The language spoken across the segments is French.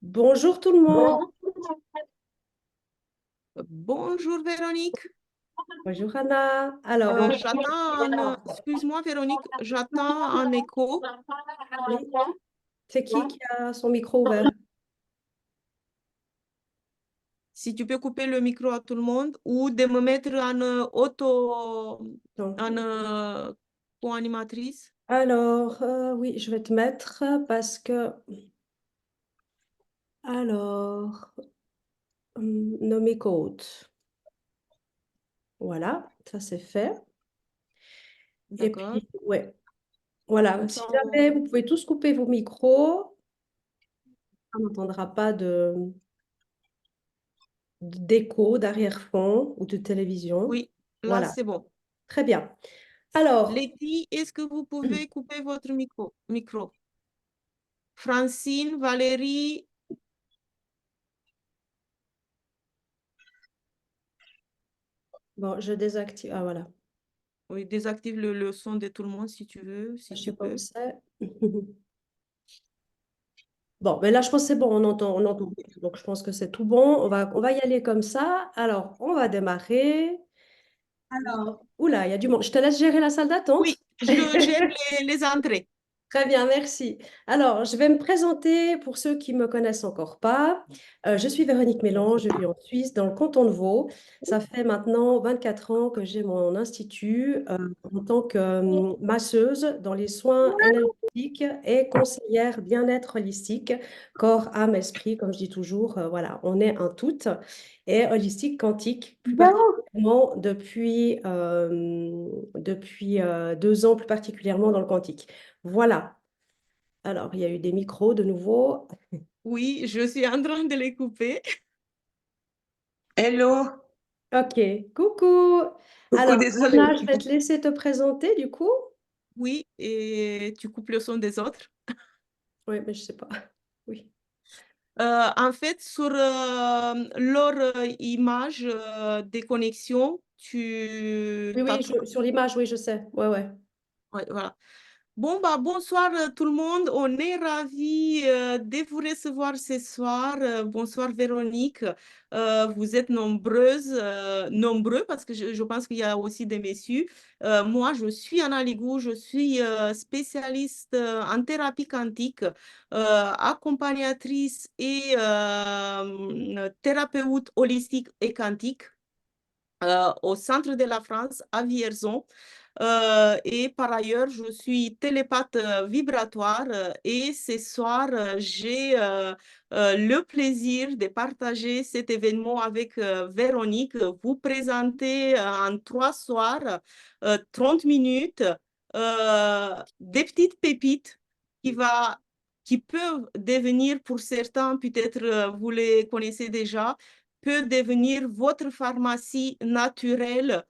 Bonjour tout le monde. Bonjour Véronique. Bonjour Anna. Alors, Excuse-moi Véronique, j'attends un écho. oui, c'est qui a son micro ouvert? Si tu peux couper le micro à tout le monde ou de me mettre en Non. en co-animatrice. Alors, oui, je vais te mettre parce que, alors, nommer code. Voilà, ça c'est fait. Et D'accord. puis, ouais, voilà. Comme Si ça, jamais vous pouvez tous couper vos micros, on n'entendra pas d'écho d'arrière-fond ou de télévision. oui, là Voilà, c'est bon. très bien. Alors, Letty, est-ce que vous pouvez couper votre micro? Francine, Valérie, bon, je désactive. Ah, voilà. oui, désactive le son de tout le monde si tu veux, Je si sais tu pas où peux. c'est. Bon, mais là, je pense que c'est bon, on entend tout. Donc, je pense que c'est tout bon. On va y aller comme ça. Alors, on va démarrer. Oui, Alors, oula, il y a du monde. Je te laisse gérer la salle oui, d'attente. je gère les entrées. Très bien, merci. Alors, je vais me présenter pour ceux qui ne me connaissent encore pas. Je suis Véronique Mélan, je vis en Suisse, dans le canton de Vaud. Ça fait maintenant 24 ans que j'ai mon institut en tant que masseuse dans les soins énergétiques et conseillère bien-être holistique, corps, âme, esprit, comme je dis toujours. Voilà, on est un tout. Et holistique quantique, plus particulièrement depuis 2 ans, plus particulièrement dans le quantique. Voilà. Alors, il y a eu des micros de nouveau. Oui, je suis en train de les couper. Hello, Ok, coucou. coucou, Alors, désolée. Anna, je vais te laisser te présenter du coup. Oui, et tu coupes le son des autres. Oui, mais je sais pas. Oui. En fait, sur leur image des connexions, tu Oui, as oui, trouvé. sur l'image, oui, je sais. Ouais, ouais. Ouais, voilà. Bon, bah, bonsoir tout le monde. On est ravis de vous recevoir ce soir. Bonsoir Véronique. Vous êtes nombreux parce que je pense qu'il y a aussi des messieurs. Moi, je suis Anna Ligou, je suis spécialiste en thérapie quantique, accompagnatrice et thérapeute holistique et quantique au centre de la France, à Vierzon. Et par ailleurs, je suis télépathe vibratoire et ce soir, j'ai le plaisir de partager cet événement avec Véronique, vous présenter en 3 soirs, 30 minutes, des petites pépites qui va, qui peuvent devenir pour certains, peut-être vous les connaissez déjà, peut devenir votre pharmacie naturelle.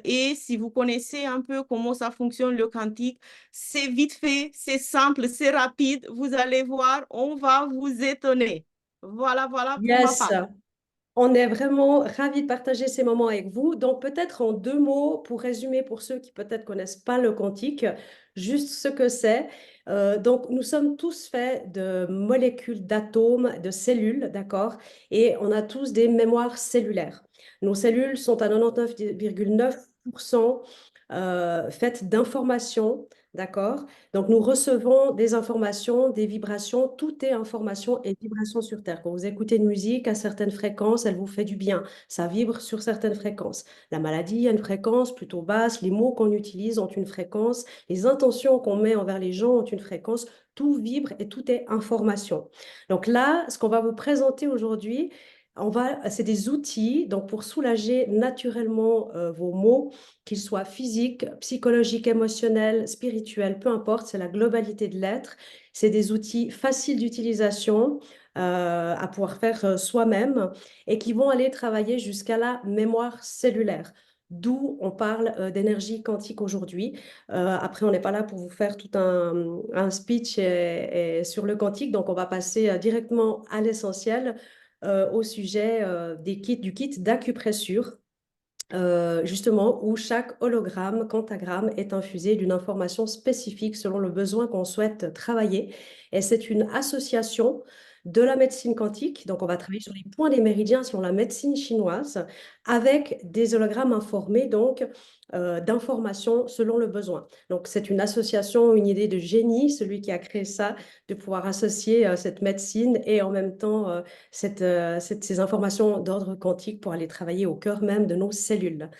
Et si vous connaissez un peu comment ça fonctionne le quantique, c'est vite fait, c'est simple, c'est rapide. Vous allez voir, on va vous étonner. Voilà, voilà pour ma Yes. part. On est vraiment ravis de partager ces moments avec vous. Donc, peut-être en 2 mots, pour résumer pour ceux qui peut-être connaissent pas le quantique, juste ce que c'est. Donc, nous sommes tous faits de molécules, d'atomes, de cellules, d'accord? Et on a tous des mémoires cellulaires. Nos cellules sont à 99,9% faites d'informations, d'accord? Donc, nous recevons des informations, des vibrations. Tout est information et vibration sur Terre. Quand vous écoutez une musique à certaines fréquences, elle vous fait du bien. Ça vibre sur certaines fréquences. La maladie a une fréquence plutôt basse. Les mots qu'on utilise ont une fréquence. Les intentions qu'on met envers les gens ont une fréquence. Tout vibre et tout est information. Donc là, ce qu'on va vous présenter aujourd'hui, c'est des outils donc pour soulager naturellement vos maux, qu'ils soient physiques, psychologiques, émotionnels, spirituels, peu importe, c'est la globalité de l'être. C'est des outils faciles d'utilisation à pouvoir faire soi-même et qui vont aller travailler jusqu'à la mémoire cellulaire. D'où on parle d'énergie quantique aujourd'hui. Après, on n'est pas là pour vous faire tout un speech sur le quantique, donc on va passer directement à l'essentiel, au sujet du kit d'acupressure. justement, où chaque hologramme, quantagramme est infusé d'une information spécifique selon le besoin qu'on souhaite travailler. Et c'est une association de la médecine quantique. Donc, on va travailler sur les points des méridiens selon la médecine chinoise avec des hologrammes informés, donc d'informations selon le besoin. Donc, c'est une association, une idée de génie, celui qui a créé ça, de pouvoir associer cette médecine et en même temps ces informations d'ordre quantique pour aller travailler au cœur même de nos cellules.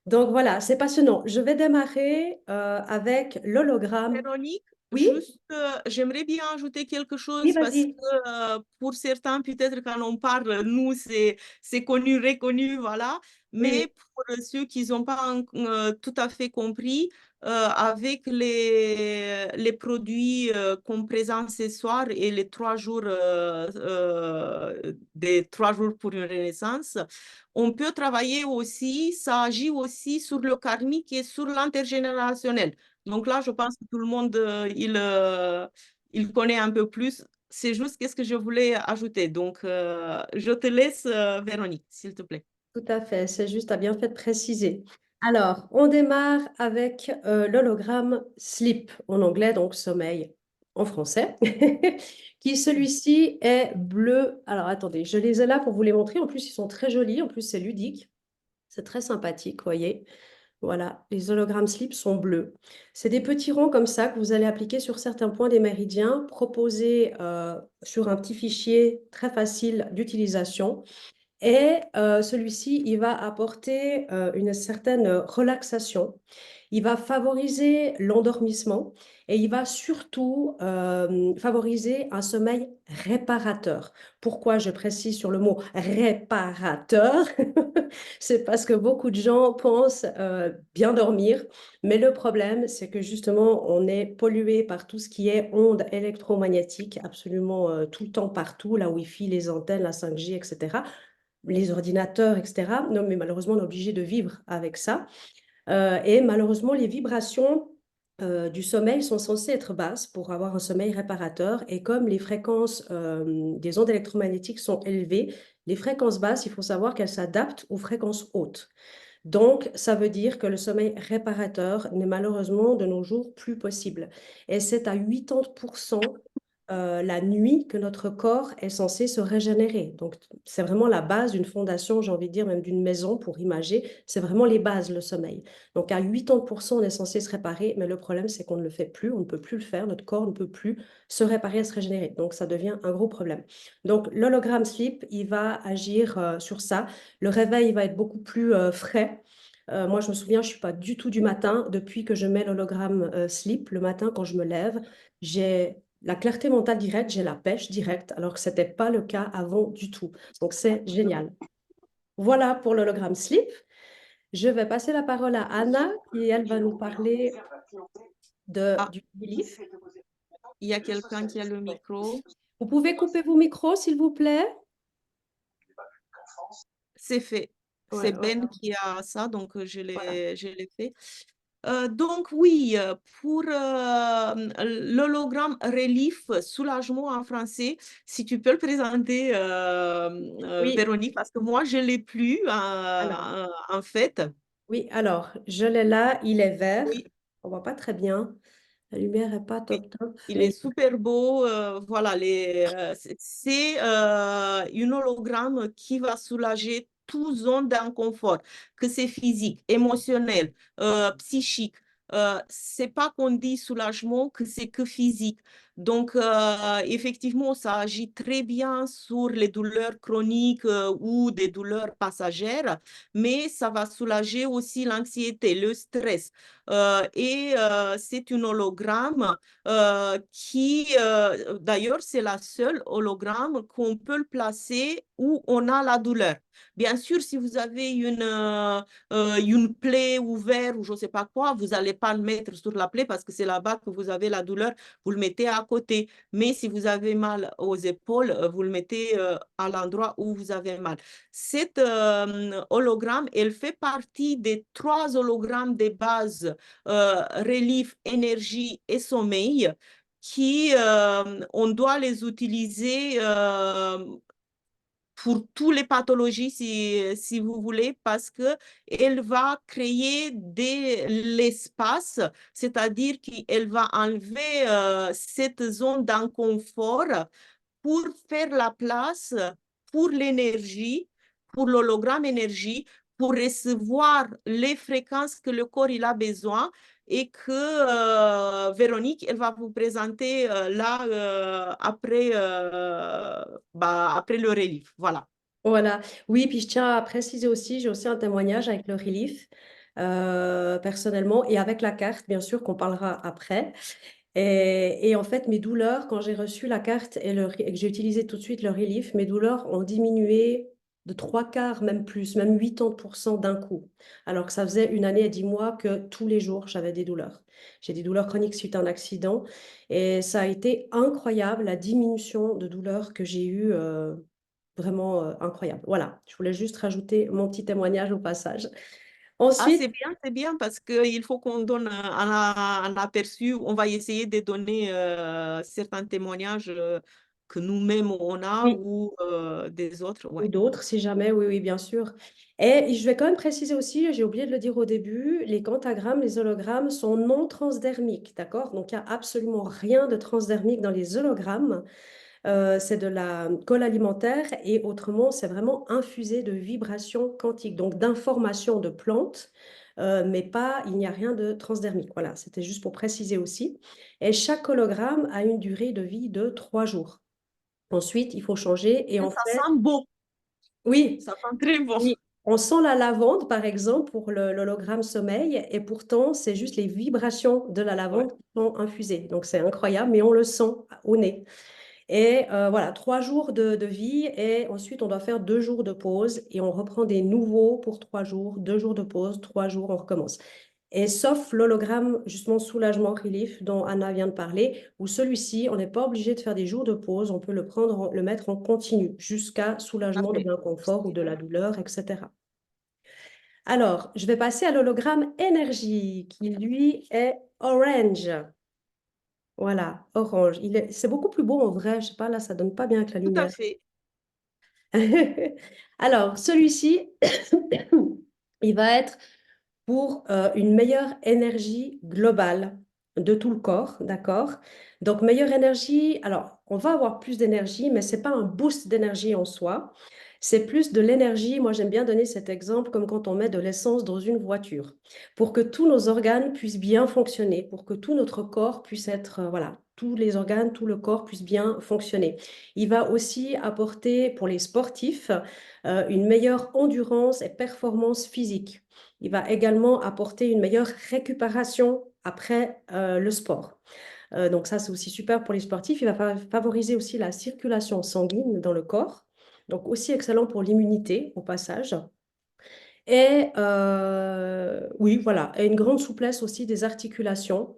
Donc voilà, c'est passionnant. Je vais démarrer avec l'hologramme. Véronique, Oui, juste, j'aimerais bien ajouter quelque oui, chose parce que vas-y. pour certains, peut-être quand on parle, nous, c'est connu, reconnu, voilà. Oui, oui. Mais pour ceux qui n'ont pas tout à fait compris, avec les produits qu'on présente ce soir et les 3 jours, des 3 jours pour une renaissance, on peut travailler aussi, ça agit aussi sur le karmique et sur l'intergénérationnel. Donc là, je pense que tout le monde, il connaît un peu plus. C'est juste qu'est-ce que je voulais ajouter. Donc, je te laisse, Véronique, s'il te plaît. Tout à fait, c'est juste, à bien fait de préciser. Alors, on démarre avec l'hologramme sleep en anglais, donc sommeil en français, qui celui-ci est bleu. Alors, attendez, je les ai là pour vous les montrer. En plus, ils sont très jolis. En plus, c'est ludique. C'est très sympathique, voyez. Voilà, les hologrammes sleep sont bleus. C'est des petits ronds comme ça que vous allez appliquer sur certains points des méridiens, proposés sur un petit fichier très facile d'utilisation. Et celui-ci, il va apporter une certaine relaxation. Il va favoriser l'endormissement et il va surtout favoriser un sommeil réparateur. Pourquoi je précise sur le mot réparateur? C'est parce que beaucoup de gens pensent bien dormir, mais le problème, c'est que justement, on est pollué par tout ce qui est ondes électromagnétiques absolument tout le temps, partout, la Wi-Fi, les antennes, la 5G, etc., les ordinateurs, etc. Non, mais malheureusement, on est obligé de vivre avec ça. Et malheureusement, les vibrations du sommeil sont censées être basses pour avoir un sommeil réparateur. Et comme les fréquences des ondes électromagnétiques sont élevées, les fréquences basses, il faut savoir qu'elles s'adaptent aux fréquences hautes. Donc, ça veut dire que le sommeil réparateur n'est malheureusement de nos jours plus possible. Et c'est à 80% la nuit que notre corps est censé se régénérer. Donc, c'est vraiment la base d'une fondation, j'ai envie de dire, même d'une maison pour imager. C'est vraiment les bases, le sommeil. Donc, à 80%, on est censé se réparer, mais le problème, c'est qu'on ne le fait plus, on ne peut plus le faire, notre corps ne peut plus se réparer et se régénérer. Donc, ça devient un gros problème. Donc, l'hologramme sleep, il va agir sur ça. Le réveil va être beaucoup plus frais. Moi, je me souviens, je ne suis pas du tout du matin. Depuis que je mets l'hologramme sleep, le matin, quand je me lève, j'ai la clarté mentale directe, j'ai la pêche directe, alors que ce n'était pas le cas avant du tout. Donc, c'est génial. Voilà pour l'hologramme sleep. Je vais passer la parole à Anna et elle va nous parler Ah, du belief. il y a quelqu'un qui a le micro. Vous pouvez couper vos micros, s'il vous plaît? C'est fait. Ouais, C'est ouais. Ben qui a ça, donc Voilà. je l'ai fait. Donc oui, pour l'hologramme relief, soulagement en français, si tu peux le présenter, Oui, Véronique, parce que moi, je ne l'ai plus alors, en fait. oui, alors, je l'ai là, il est vert. Oui, On voit pas très bien. La lumière n'est pas oui, top top, il est mais super beau. Voilà, c'est un hologramme qui va soulager toute zone d'inconfort, que c'est physique, émotionnel, psychique. C'est pas qu'on dit soulagement que c'est que physique. Donc, effectivement, ça agit très bien sur les douleurs chroniques ou des douleurs passagères, mais ça va soulager aussi l'anxiété, le stress. C'est un hologramme d'ailleurs, c'est la seule hologramme qu'on peut le placer où on a la douleur. Bien sûr, si vous avez une plaie ouverte ou je ne sais pas quoi, vous n'allez pas le mettre sur la plaie parce que c'est là-bas que vous avez la douleur, vous le mettez à côté. Mais si vous avez mal aux épaules, vous le mettez à l'endroit où vous avez mal. Cet hologramme, elle fait partie des 3 hologrammes de base relief, énergie et sommeil qui, on doit les utiliser pour toutes les pathologies, si vous voulez, parce qu'elle va créer l'espace, c'est-à-dire qu'elle va enlever cette zone d'inconfort pour faire la place pour l'énergie, pour l'hologramme énergie, pour recevoir les fréquences que le corps il a besoin et que Véronique, elle va vous présenter là après le relief. Voilà. Voilà. Oui, puis je tiens à préciser aussi, j'ai aussi un témoignage avec le relief, personnellement, et avec la carte, bien sûr, qu'on parlera après. Et en fait, mes douleurs, quand j'ai reçu la carte et que j'ai utilisé tout de suite le relief, mes douleurs ont diminué de trois quarts, même plus, même 80% d'un coup. Alors que ça faisait une année et 10 mois que tous les jours, j'avais des douleurs. J'ai des douleurs chroniques suite à un accident. Et ça a été incroyable, la diminution de douleurs que j'ai eue, vraiment incroyable. Voilà, je voulais juste rajouter mon petit témoignage au passage. Ah, Ensuite, c'est bien parce qu'il faut qu'on donne un aperçu. On va essayer de donner certains témoignages que nous-mêmes on a oui, ou des autres. ou Ouais. d'autres, si jamais, oui, oui, bien sûr. Et je vais quand même préciser aussi, j'ai oublié de le dire au début, les quantagrammes, les hologrammes sont non transdermiques, d'accord? Donc, il n'y a absolument rien de transdermique dans les hologrammes. C'est de la colle alimentaire et autrement, c'est vraiment infusé de vibrations quantiques, donc d'informations de plantes, mais pas, il n'y a rien de transdermique. Voilà, c'était juste pour préciser aussi. Et chaque hologramme a une durée de vie de 3 jours. Ensuite, il faut changer et Et en ça fait, sent beau, oui, ça sent très bon. oui, on sent la lavande, par exemple, pour l'hologramme sommeil, et pourtant, c'est juste les vibrations de la Ouais. lavande qui sont infusées. Donc, c'est incroyable, mais on le sent au nez. Et voilà, 3 jours de vie et ensuite on doit faire 2 jours de pause et on reprend des nouveaux pour 3 jours, 2 jours de pause, 3 jours, on recommence. Et sauf l'hologramme, justement, soulagement relief dont Anna vient de parler, où celui-ci, on n'est pas obligé de faire des jours de pause, on peut le prendre, le mettre en continu jusqu'à soulagement de Parfait. l'inconfort ou de Super. la douleur, etc. Alors, je vais passer à l'hologramme énergie qui, lui, est orange. Voilà, orange. C'est beaucoup plus beau en vrai. Je sais pas, là, ça donne pas bien avec la Tout à lumière. fait. Alors, celui-ci, il va être pour une meilleure énergie globale de tout le corps, d'accord? Donc, meilleure énergie, alors, on va avoir plus d'énergie, mais ce n'est pas un boost d'énergie en soi. C'est plus de l'énergie. Moi, j'aime bien donner cet exemple comme quand on met de l'essence dans une voiture. Pour que tous nos organes puissent bien fonctionner, pour que tout notre corps puisse être, voilà, tous les organes, tout le corps puisse bien fonctionner. Il va aussi apporter pour les sportifs une meilleure endurance et performance physique. Il va également apporter une meilleure récupération après le sport. Donc ça, c'est aussi super pour les sportifs. Il va favoriser aussi la circulation sanguine dans le corps. Donc aussi excellent pour l'immunité au passage. Et oui, voilà, et une grande souplesse aussi des articulations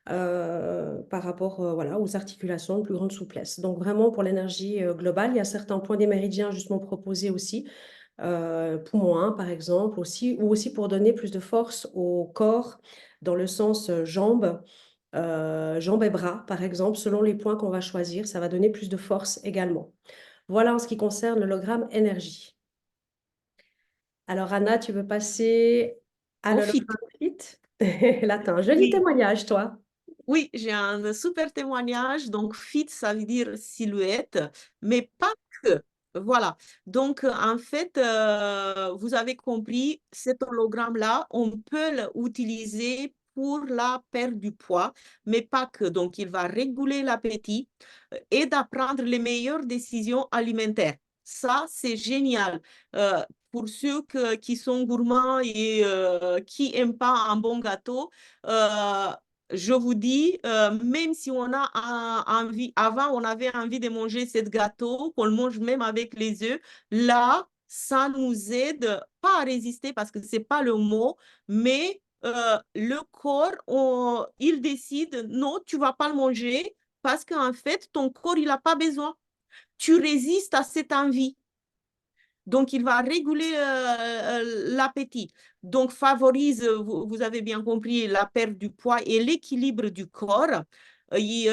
par rapport voilà, aux articulations, une plus grande souplesse. Donc vraiment pour l'énergie globale, il y a certains points des méridiens justement proposés aussi, poumon 1 par exemple, aussi, ou aussi pour donner plus de force au corps dans le sens jambes, jambes et bras par exemple, selon les points qu'on va choisir, ça va donner plus de force également. Voilà en ce qui concerne l'hologramme énergie. Alors Anna, tu veux passer à Au fit. l'hologramme fit? Là, t'as un joli Oui. témoignage, toi. Oui, j'ai un super témoignage. Donc, fit, ça veut dire silhouette, mais pas que. Voilà. Donc, en fait, vous avez compris, cet hologramme-là, on peut l'utiliser pour la perte du poids, mais pas que. Donc, il va réguler l'appétit et d'apprendre les meilleures décisions alimentaires. Ça, c'est génial. Pour ceux qui sont gourmands et qui n'aiment pas un bon gâteau, euh, je vous dis, même si on a envie, avant on avait envie de manger ce gâteau, qu'on le mange même avec les œufs, là, ça nous aide pas à résister parce que c'est pas le mot, mais le corps, il décide, non, tu vas pas le manger parce qu'en fait, ton corps, il n'a pas besoin. Tu résistes à cette envie. Donc, il va réguler l'appétit. Donc, favorise, vous avez bien compris, la perte du poids et l'équilibre du corps. Il,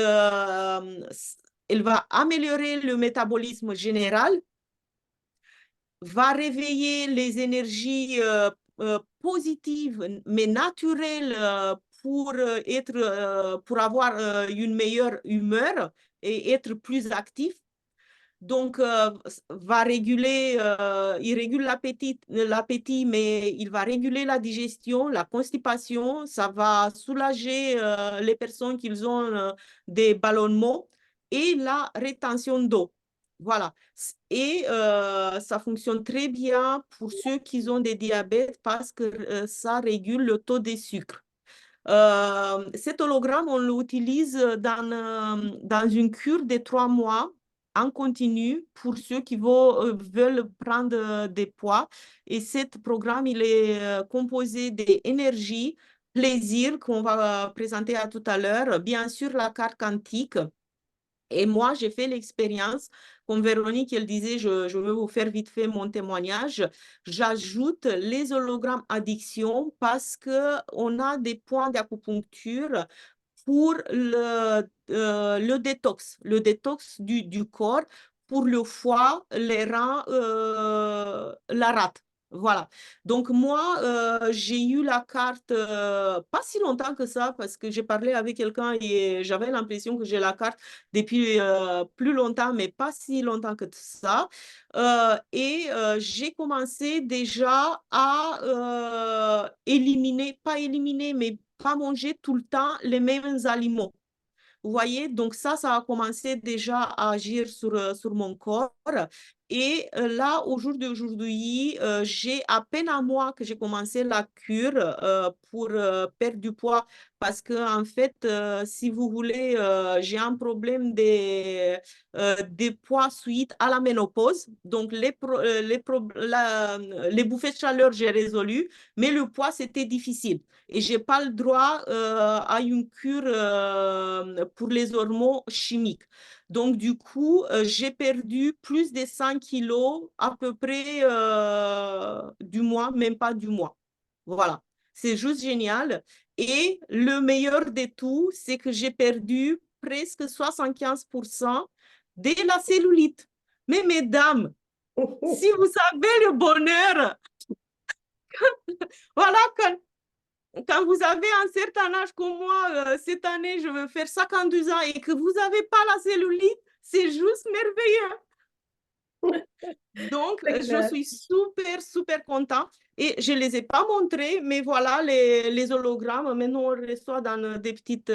il va améliorer le métabolisme général va réveiller les énergies positives, mais naturelles pour avoir une meilleure humeur et être plus actif. Donc, il régule l'appétit, mais il va réguler la digestion, la constipation. Ça va soulager les personnes qui ont des ballonnements et la rétention d'eau. Voilà. Et ça fonctionne très bien pour ceux qui ont des diabètes parce que ça régule le taux des sucres. Cet hologramme, on l'utilise dans une cure de 3 mois en continu pour ceux qui veulent prendre des poids. Et ce programme, il est composé d'énergie, plaisir qu'on va présenter à tout à l'heure, bien sûr la carte quantique. Et moi, j'ai fait l'expérience, comme Véronique, elle disait, je vais vous faire vite fait mon témoignage. J'ajoute les hologrammes addiction parce qu'on a des points d'acupuncture pour le détox du corps, pour le foie, les reins, la rate. Voilà. Donc moi, j'ai eu la carte pas si longtemps que ça parce que j'ai parlé avec quelqu'un et j'avais l'impression que j'ai la carte depuis plus longtemps, mais pas si longtemps que ça. J'ai commencé déjà à éliminer, pas éliminer, mais pas manger tout le temps les mêmes aliments. Vous voyez, donc ça a commencé déjà à agir sur mon corps. Et là, au jour d'aujourd'hui, j'ai à peine un mois que j'ai commencé la cure pour perdre du poids parce que, en fait, si vous voulez, j'ai un problème des poids suite à la ménopause. Donc, les bouffées de chaleur, j'ai résolu, mais le poids, c'était difficile et j'ai pas le droit à une cure pour les hormones chimiques. Donc, du coup, j'ai perdu plus de 100 kilos à peu près du mois, même pas du mois. Voilà, c'est juste génial. Et le meilleur de tout, c'est que j'ai perdu presque 75% de la cellulite. Mais mesdames, si vous savez le bonheur, voilà, quand vous avez un certain âge comme moi, cette année, je vais faire 52 ans et que vous n'avez pas la cellulite, c'est juste merveilleux. Donc, C'est je clair. suis super, super content. Et je ne les ai pas montrés, mais voilà les hologrammes. Maintenant, on les reçoit dans des petites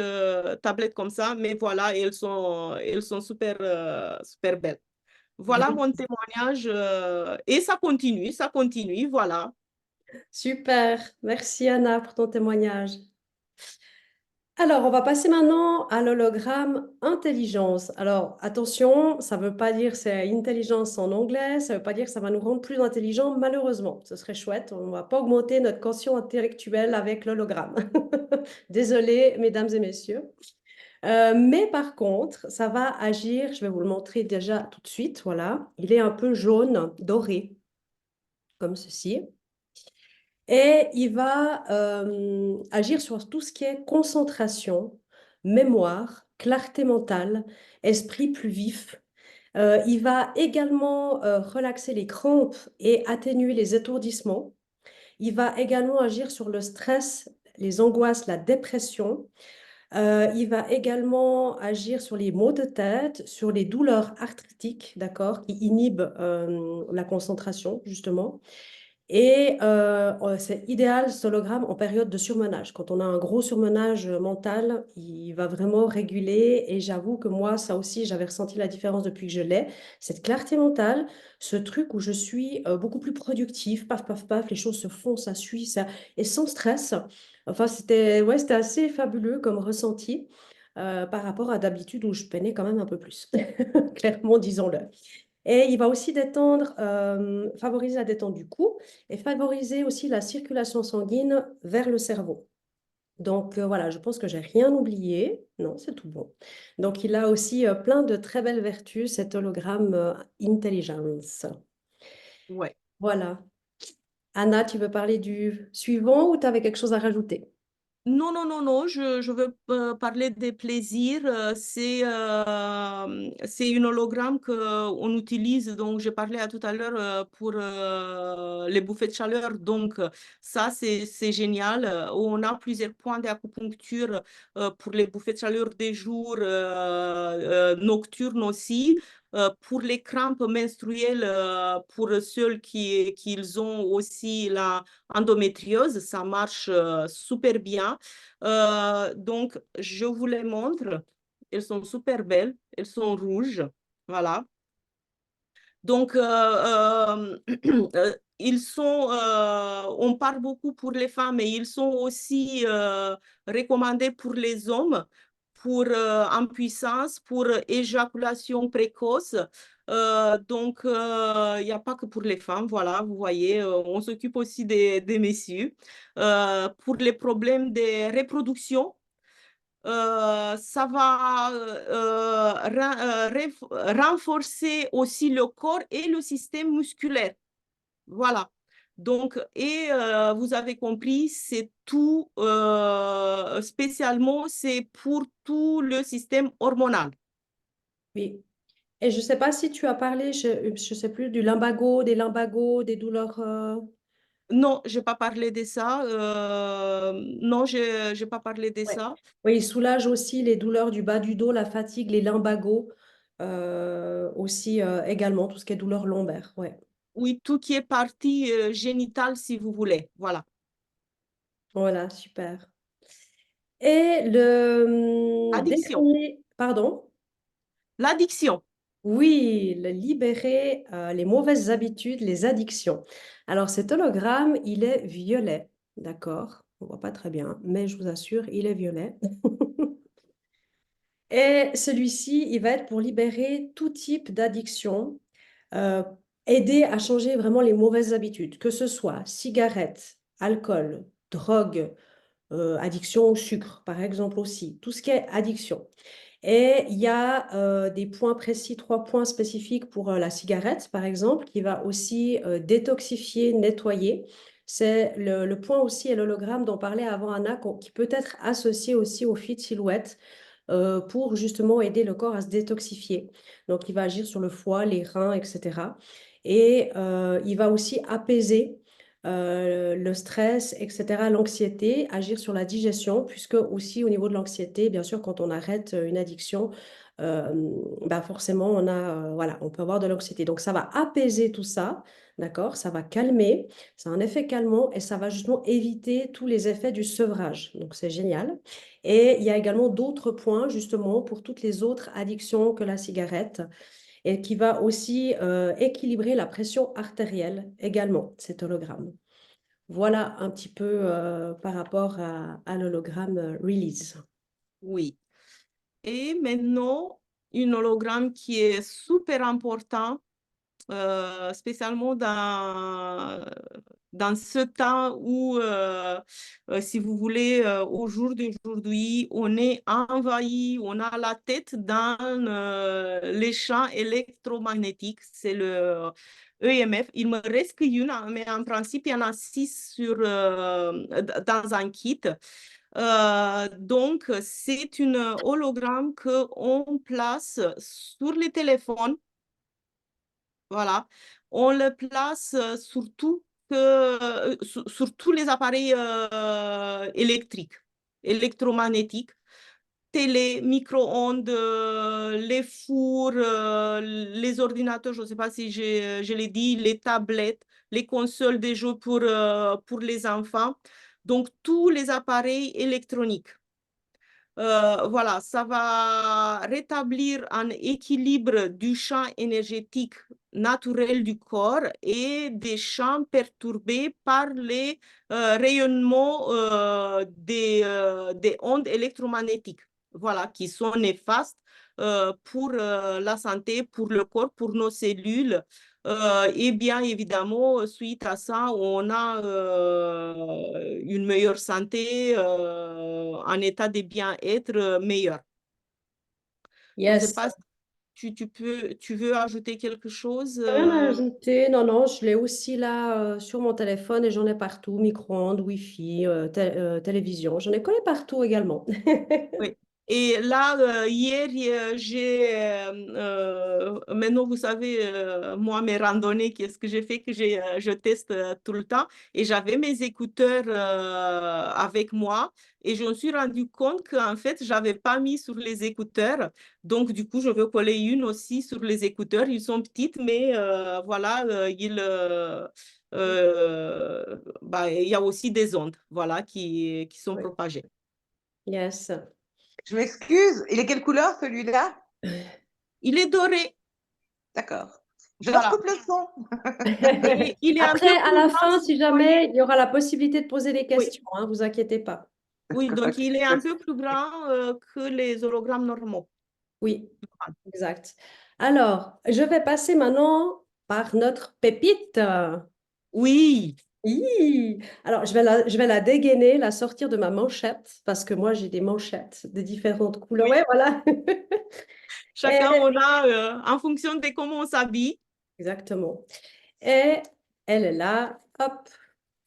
tablettes comme ça. Mais voilà, elles sont super, super belles. Voilà mon témoignage. Et ça continue, voilà. Super. Merci Anna pour ton témoignage. Alors, on va passer maintenant à l'hologramme intelligence. Alors, attention, ça ne veut pas dire c'est intelligence en anglais, ça ne veut pas dire que ça va nous rendre plus intelligents, malheureusement. Ce serait chouette, on ne va pas augmenter notre quotient intellectuel avec l'hologramme. Désolée, mesdames et messieurs. Mais par contre, ça va agir, je vais vous le montrer déjà tout de suite, voilà. Il est un peu jaune, doré, comme ceci. Et il va agir sur tout ce qui est concentration, mémoire, clarté mentale, esprit plus vif. Il va également relaxer les crampes et atténuer les étourdissements. Il va également agir sur le stress, les angoisses, la dépression. Il va également agir sur les maux de tête, sur les douleurs arthritiques, d'accord, qui inhibent la concentration, justement. Et c'est idéal, ce hologramme, en période de surmenage. Quand on a un gros surmenage mental, il va vraiment réguler. Et j'avoue que moi, ça aussi, j'avais ressenti la différence depuis que je l'ai. Cette clarté mentale, ce truc où je suis beaucoup plus productive, paf, paf, paf, les choses se font, ça suit, ça, et sans stress. Enfin, c'était assez fabuleux comme ressenti par rapport à d'habitude où je peinais quand même un peu plus. Clairement, disons-le. Et il va aussi détendre, favoriser la détente du cou et favoriser aussi la circulation sanguine vers le cerveau. Donc voilà, je pense que j'ai rien oublié. Non, c'est tout bon. Donc il a aussi plein de très belles vertus, cet hologramme Intelligence. Ouais. Voilà. Anna, tu veux parler du suivant ou tu avais quelque chose à rajouter? Non, non, non, non, je veux parler des plaisirs. C'est une hologramme qu'on utilise, donc j'ai parlé tout à l'heure pour les bouffées de chaleur. Donc ça, c'est génial. On a plusieurs points d'acupuncture pour les bouffées de chaleur des jours nocturnes aussi. Pour les crampes menstruelles, pour ceux qui ont aussi la endométriose, ça marche super bien. Donc, je vous les montre. Elles sont super belles. Elles sont rouges. Voilà. Donc, on parle beaucoup pour les femmes, mais ils sont aussi recommandés pour les hommes, pour impuissance, pour éjaculation précoce. Donc, il n'y a pas que pour les femmes, voilà, vous voyez, on s'occupe aussi des messieurs. Pour les problèmes de reproduction, ça va renforcer aussi le corps et le système musculaire. Voilà. Donc, et vous avez compris, c'est tout, spécialement, c'est pour tout le système hormonal. Oui. Et je ne sais pas si tu as parlé, je ne sais plus, du lumbago, des lumbagos, des douleurs. Non, je n'ai pas parlé de ça. Non, je n'ai pas parlé de Ouais. ça. Oui, il soulage aussi les douleurs du bas du dos, la fatigue, les lumbagos, aussi également, tout ce qui est douleur lombaire. Ouais. Oui, tout qui est partie génitale, si vous voulez. Voilà. Voilà, super. Et le Addiction. dernier, pardon, L'addiction. oui, le libérer les mauvaises habitudes, les addictions. Alors cet hologramme, il est violet, d'accord? On voit pas très bien, mais je vous assure, il est violet. Et celui-ci, il va être pour libérer tout type d'addiction, euh, aider à changer vraiment les mauvaises habitudes, que ce soit cigarette, alcool, drogue, addiction au sucre, par exemple aussi, tout ce qui est addiction. Et il y a des points précis, 3 points spécifiques pour la cigarette, par exemple, qui va aussi détoxifier, nettoyer. C'est le point aussi et l'hologramme dont parlait avant Anna, qui peut être associé aussi au fit silhouette pour justement aider le corps à se détoxifier. Donc, il va agir sur le foie, les reins, etc. Et il va aussi apaiser le stress, etc., l'anxiété, agir sur la digestion, puisque aussi au niveau de l'anxiété, bien sûr, quand on arrête une addiction, euh, bah forcément, voilà, on peut avoir de l'anxiété. Donc, ça va apaiser tout ça, d'accord? Ça va calmer, c'est un effet calmant et ça va justement éviter tous les effets du sevrage. Donc, c'est génial. Et il y a également d'autres points, justement, pour toutes les autres addictions que la cigarette, et qui va aussi équilibrer la pression artérielle également, cet hologramme. Voilà un petit peu par rapport à l'hologramme Release. Oui. Et maintenant, une hologramme qui est super important, spécialement dans ce temps où, si vous voulez, au jour d'aujourd'hui, on est envahi, on a la tête dans les champs électromagnétiques. C'est le EMF. Il me reste qu'une, mais en principe, il y en a 6 dans un kit. Donc, c'est une hologramme qu'on place sur les téléphones. Voilà. On le place sur tous les appareils électriques, électromagnétiques, télé, micro-ondes, les fours, les ordinateurs, je ne sais pas si je l'ai dit, les tablettes, les consoles de jeux pour les enfants. Donc, tous les appareils électroniques. Voilà, ça va rétablir un équilibre du champ énergétique naturel du corps et des champs perturbés par les rayonnements des ondes électromagnétiques, voilà, qui sont néfastes pour la santé, pour le corps, pour nos cellules. Et bien évidemment, suite à ça, on a une meilleure santé, un état de bien-être meilleur. Je ne sais Yes. pas. tu veux ajouter quelque chose? Rien à ajouter. Non, non, je l'ai aussi là sur mon téléphone et j'en ai partout. Micro-ondes, Wi-Fi, télévision. J'en ai collé partout également. Oui. Et là, hier, maintenant, vous savez, moi, mes randonnées, qu'est-ce que j'ai fait, je teste tout le temps. Et j'avais mes écouteurs avec moi. Et je me suis rendu compte qu'en fait, je n'avais pas mis sur les écouteurs. Donc, du coup, je veux coller une aussi sur les écouteurs. Ils sont petites, mais voilà, bah, il y a aussi des ondes, voilà, qui sont Oui. propagées. Yes. Je m'excuse. Il est quelle couleur celui-là? Il est doré. D'accord. Je leur Voilà. coupe le son. Et il est un Après, peu à plus la grand, fin, si si vous voyez. jamais, il y aura la possibilité de poser des Oui, questions, hein, vous inquiétez pas. oui, donc il est un Ok. peu plus grand que les hologrammes normaux. Oui, exact. Alors, je vais passer maintenant par notre pépite. Oui, Alors, je vais la dégainer, la sortir de ma manchette, parce que moi, j'ai des manchettes de différentes couleurs. oui. Ouais, voilà. Et- Chacun, on a, en fonction de comment on s'habille. exactement. Et elle est là. Hop,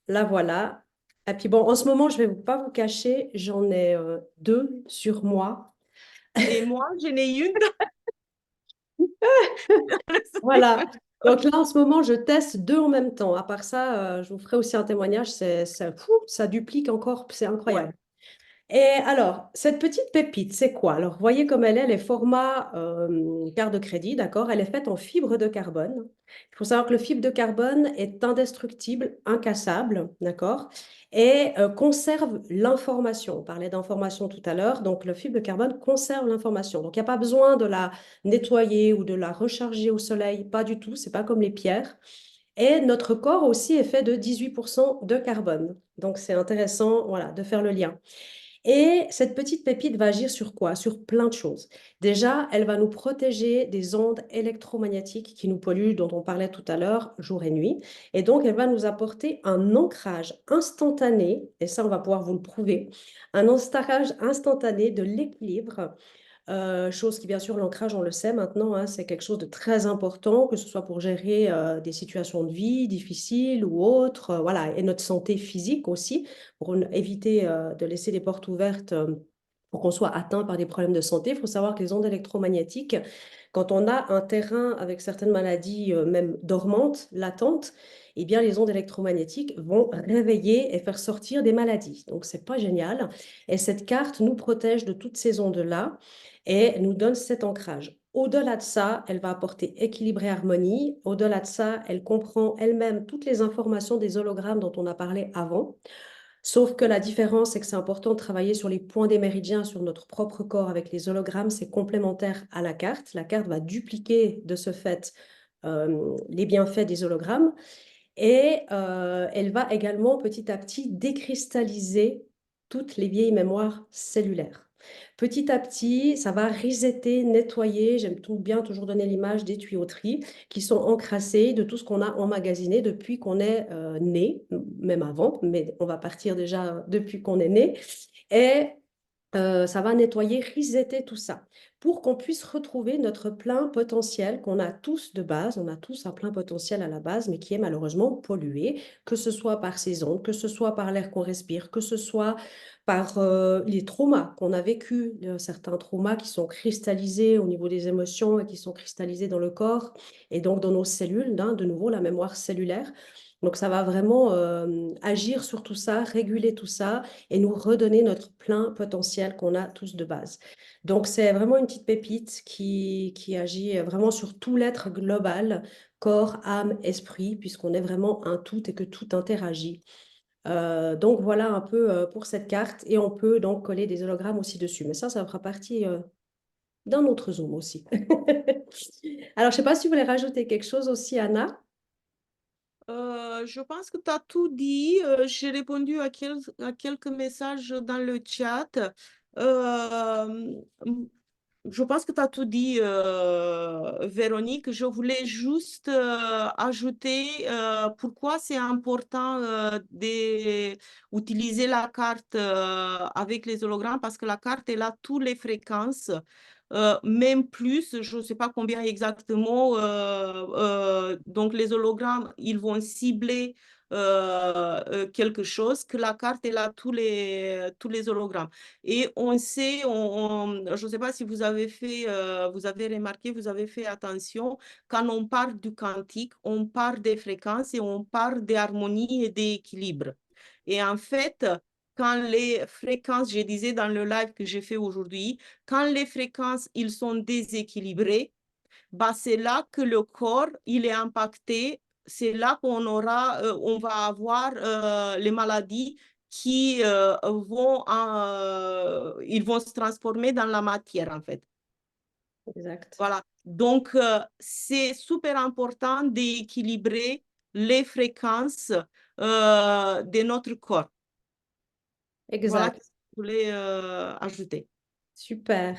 la voilà. Et puis bon, en ce moment, je vais pas vous cacher, j'en ai deux sur moi. Et moi, je n'ai une. Voilà. Donc là, en ce moment, je teste deux en même temps. À part ça, je vous ferai aussi un témoignage. Fou, ça duplique encore. C'est Ouais, incroyable. Et alors, cette petite pépite, c'est quoi? Alors, voyez comme elle est format carte de crédit, d'accord? Elle est faite en fibre de carbone. Il faut savoir que le fibre de carbone est indestructible, incassable, d'accord? Et conserve l'information. On parlait d'information tout à l'heure, donc le fibre de carbone conserve l'information. Donc, il n'y a pas besoin de la nettoyer ou de la recharger au soleil, pas du tout, c'est pas comme les pierres. Et notre corps aussi est fait de 18% de carbone. Donc, c'est intéressant, voilà, de faire le lien. Et cette petite pépite va agir sur quoi? Sur plein de choses. Déjà, elle va nous protéger des ondes électromagnétiques qui nous polluent, dont on parlait tout à l'heure, jour et nuit. Et donc, elle va nous apporter un ancrage instantané, et ça, on va pouvoir vous le prouver, un ancrage instantané de l'équilibre chose qui, bien sûr, l'ancrage, on le sait maintenant, hein, c'est quelque chose de très important, que ce soit pour gérer des situations de vie difficiles ou autres, voilà, et notre santé physique aussi, pour éviter de laisser les portes ouvertes pour qu'on soit atteint par des problèmes de santé. Il faut savoir que les ondes électromagnétiques, quand on a un terrain avec certaines maladies, même dormantes, latentes, eh bien, les ondes électromagnétiques vont réveiller et faire sortir des maladies. Donc, c'est pas génial. Et cette carte nous protège de toutes ces ondes-là et nous donne cet ancrage. Au-delà de ça, elle va apporter équilibre et harmonie. Au-delà de ça, elle comprend elle-même toutes les informations des hologrammes dont on a parlé avant. Sauf que la différence, c'est que c'est important de travailler sur les points des méridiens sur notre propre corps avec les hologrammes. C'est complémentaire à la carte. La carte va dupliquer de ce fait les bienfaits des hologrammes. Et elle va également petit à petit décristalliser toutes les vieilles mémoires cellulaires. Petit à petit, ça va resetter, nettoyer, j'aime tout bien toujours donner l'image des tuyauteries qui sont encrassées de tout ce qu'on a emmagasiné depuis qu'on est né, même avant, mais on va partir déjà depuis qu'on est né. Et ça va nettoyer, resetter tout ça pour qu'on puisse retrouver notre plein potentiel qu'on a tous de base. On a tous un plein potentiel à la base, mais qui est malheureusement pollué, que ce soit par ces ondes, que ce soit par l'air qu'on respire, que ce soit par les traumas qu'on a vécus, certains traumas qui sont cristallisés au niveau des émotions et qui sont cristallisés dans le corps et donc dans nos cellules, hein, de nouveau la mémoire cellulaire. Donc ça va vraiment agir sur tout ça, réguler tout ça et nous redonner notre plein potentiel qu'on a tous de base. Donc, c'est vraiment une petite pépite qui agit vraiment sur tout l'être global, corps, âme, esprit, puisqu'on est vraiment un tout et que tout interagit. Donc, voilà un peu pour cette carte. Et on peut donc coller des hologrammes aussi dessus. Mais ça fera partie d'un autre Zoom aussi. Alors, je ne sais pas si vous voulez rajouter quelque chose aussi, Anna. Je pense que tu as tout dit. J'ai répondu à quelques messages dans le chat. Euh, je pense que tu as tout dit, Véronique. Je voulais juste ajouter pourquoi c'est important d'utiliser la carte avec les hologrammes, parce que la carte, elle a toutes les fréquences même plus, je ne sais pas combien exactement. Donc, les hologrammes, ils vont cibler quelque chose, que la carte, elle a tous les hologrammes. Et on sait, je ne sais pas si vous avez fait, vous avez remarqué, vous avez fait attention, quand on parle du quantique, on parle des fréquences et on parle des harmonies et des équilibres. Et en fait, quand les fréquences, je disais dans le live que j'ai fait aujourd'hui, quand les fréquences, ils sont déséquilibrées, bah, c'est là que le corps, il est impacté. C'est là qu'on aura, on va avoir les maladies qui ils vont se transformer dans la matière, en fait. Exact. Voilà. Donc, c'est super important d'équilibrer les fréquences de notre corps. Voilà ce Exact. que je voulais ajouter. Super.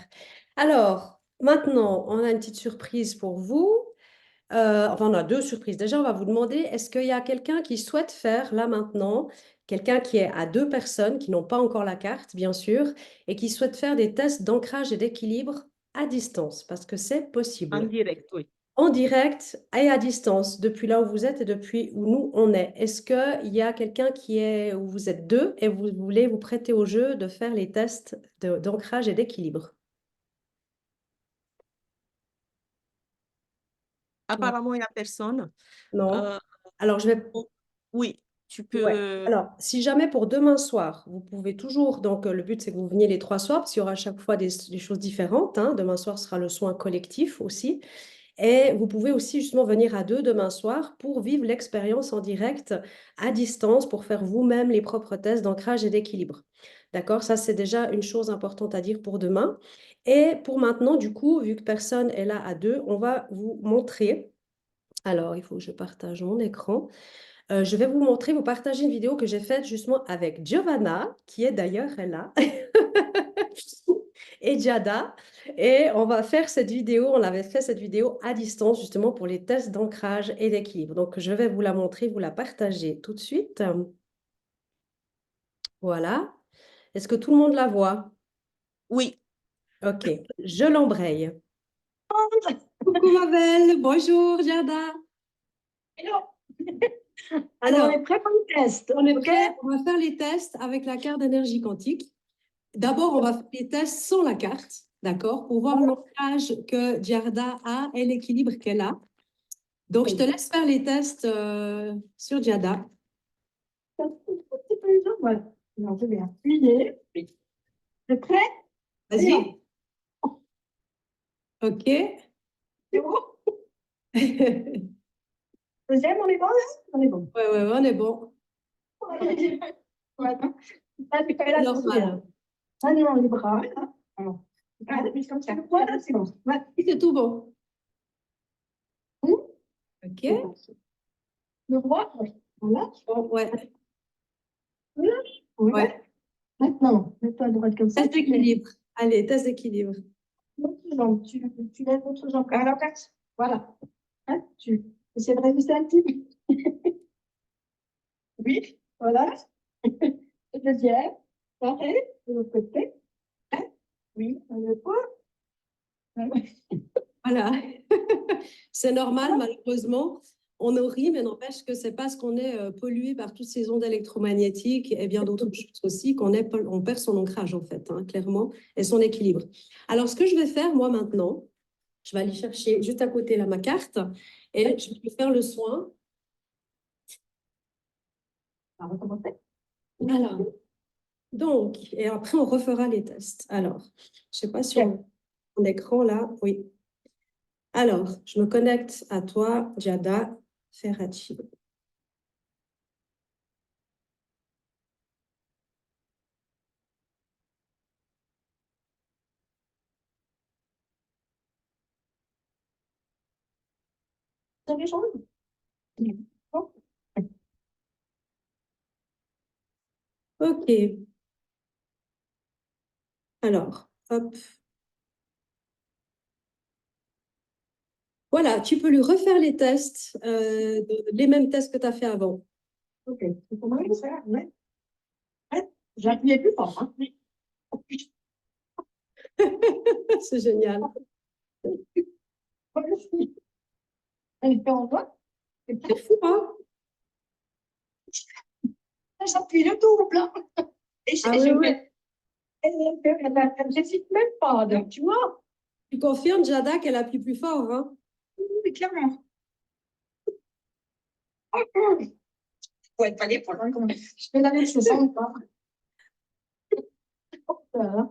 Alors, maintenant, on a une petite surprise pour vous. Enfin, on a deux surprises. Déjà, on va vous demander, est-ce qu'il y a quelqu'un qui souhaite faire là maintenant, quelqu'un qui est à deux personnes, qui n'ont pas encore la carte, bien sûr, et qui souhaite faire des tests d'ancrage et d'équilibre à distance, parce que c'est En possible. direct, oui. En direct et à distance, depuis là où vous êtes et depuis où nous on est. Est-ce qu'il y a quelqu'un qui est où vous êtes deux et vous voulez vous prêter au jeu de faire les tests d'ancrage et d'équilibre? Apparemment, il n'y a personne. Non. Euh, Alors, je vais. oui, tu Ouais. peux. Alors, si jamais pour demain soir, vous pouvez toujours, donc le but c'est que vous veniez les trois soirs, parce qu'il y aura à chaque fois des choses différentes, hein. Demain soir sera le soin collectif aussi. Et vous pouvez aussi justement venir à deux demain soir pour vivre l'expérience en direct à distance, pour faire vous-même les propres tests d'ancrage et d'équilibre. D'accord? Ça, c'est déjà une chose importante à dire pour demain. Et pour maintenant, du coup, vu que personne est là à deux, on va vous montrer. Alors, il faut que je partage mon écran. Je vais vous montrer, vous partager une vidéo que j'ai faite justement avec Giovanna, qui est d'ailleurs elle là, et Jada. Et on va faire cette vidéo, on avait fait cette vidéo à distance justement pour les tests d'ancrage et d'équilibre. Donc, je vais vous la montrer, vous la partager tout de suite. Voilà. Est-ce que tout le monde la voit? Oui. Ok, je l'embraye. Coucou ma belle, bonjour Jada. Hello. Alors, on est prêt pour le test. on est ok prêt, on va faire les tests avec la carte d'énergie quantique. D'abord, on va faire les tests sans la carte, d'accord, pour voir l'ancrage que Giada a et l'équilibre qu'elle a. Donc, je te laisse faire les tests sur Giada. Voilà. Non, je vais appuyer. T'es prêt? Vas-y. OK. C'est bon? Ouais, Deuxième, on est bon? On est bon. ouais, ouais, on est bon. Voilà. Ça, c'est pas C'est la normal. Ah non, les bras. Hein. Alors, regarde, plus comme ça. Voilà, c'est bon. Voilà. C'est tout bon. Mmh. OK. Le droit, oui. Voilà. Bon, ouais. Voilà. Ouais. Maintenant, mets-toi à droite comme ça. Test d'équilibre. Allez, test d'équilibre. L'autre jambe, tu lèves l'autre jambe à la place. Voilà. Hein, tu essaies de résister un petit peu. Oui, voilà. Le deuxième. Pareil, de l'autre côté. Hein, oui, le poids. Voilà. C'est normal, malheureusement. On nous rit, mais n'empêche que c'est parce qu'on est pollué par toutes ces ondes électromagnétiques et bien d'autres choses aussi on perd son ancrage, en fait, hein, clairement, et son équilibre. Alors, ce que je vais faire, moi, maintenant, je vais aller chercher juste à côté là ma carte et je vais faire le soin. On va recommencer. Voilà. Donc, et après, on refera les tests. Alors, je ne sais pas si on mon écran là. Oui. Alors, je me connecte à toi, Giada Ferracci. Vous avez changé? Bon. OK. Alors, hop. Voilà, tu peux lui refaire les tests, les mêmes tests que tu as fait avant. Ok. C'est pour moi, ça, ouais. Ouais. J'appuyais plus fort. Hein. Oui. C'est génial. Merci. Et puis on voit, C'est fou, hein? j'appuie le double. Hein. Et Ah oui, oui. elle n'hésite même pas, donc tu vois. Tu confirmes, Jada, qu'elle appuie plus fort, hein? Oui, clairement. Faut être palais pour l'instant. Je fais la même chose encore. Ah,